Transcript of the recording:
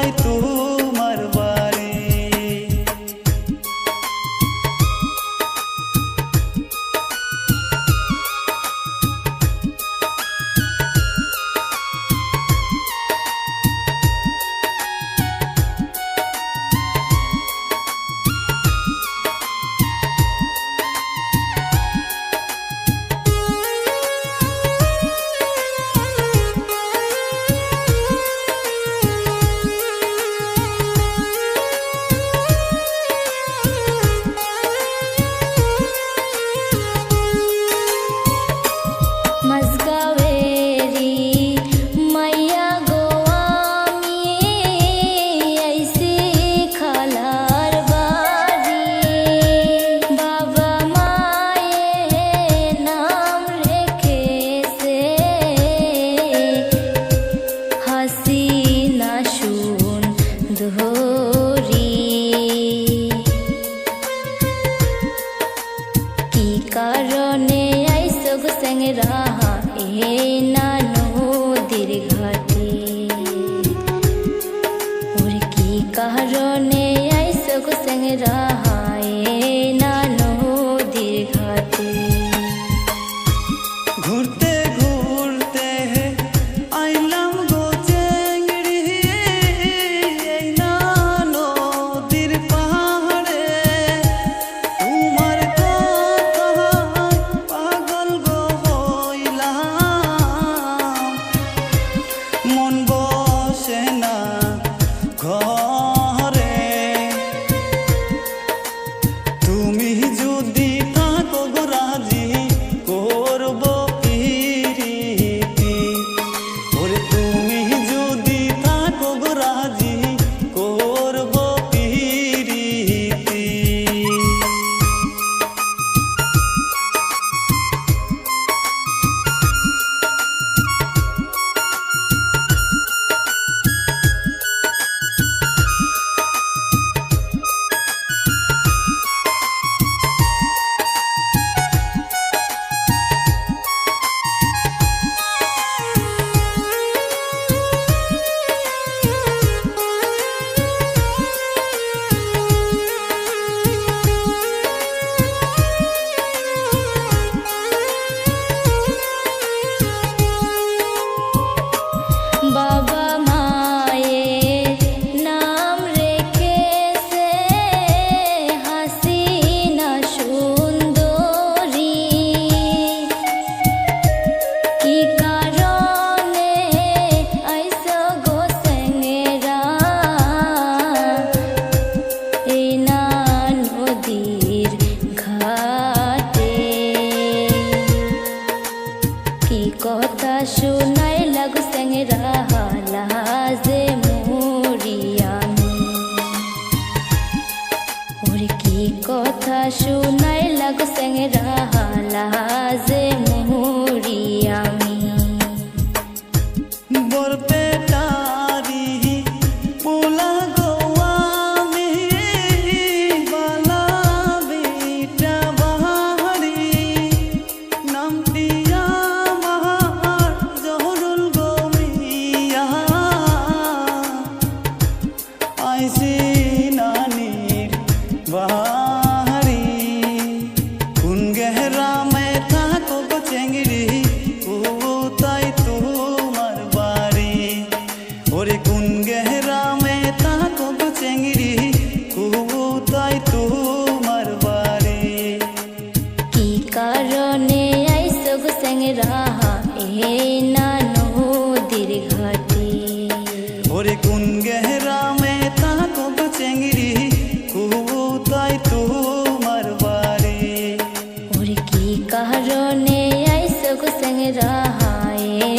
তাই তোমার বাড়ি। কারণে আইসো গো স্যাংরা এ না নদীর ঘাটে, ওরে কি কারণে আইসো গো স্যাংরা এ না নদীর ঘাটে। ঘুরতে ঘুরতে আইলাম গো চেংড়ি এই না নদীর পাহাড়ে, তোমার কথায় পাগল গো হইলাম, মন বসে না ঘরে। তুমি যদি থাকো গো রাজি করব প্রীতি, ওরে তুমি যদি থাকো গো রাজি করব প্রীতি। বাবা মায়ের নাম রেখেছে হাসিনা সুন্দরী, কি কারণে আইসো গো স্যাংরা এই না নদীর ঘাটে, কি কথা শোনাই লাগো স্যাংরা লাজে মরি আমি, ওরে কি কথা শোনাই লাগো স্যাংরা লাজে মরি আমি। বরপেটারি পোলা গো আমি, বালা বিটা বাহারি, নামটি আমার জহরুল গো মিয়া, আইসি নানির বাহারি। কোন গেহরামে থাকো গো চেংড়ি তাই তোমার বাড়ি, ওরে কোন গেহরামে থাকো গো চেংড়ি তাই তোমার বাড়ি। কি কারণে আইসো গো স্যাংরা এ না নদীর ঘাটে, ওরে কোন গেহরামে থাকো গো চেংড়ি তাই তোমার বাড়ি। ওরে কি কারণে আইসো গো স্যাংরা এ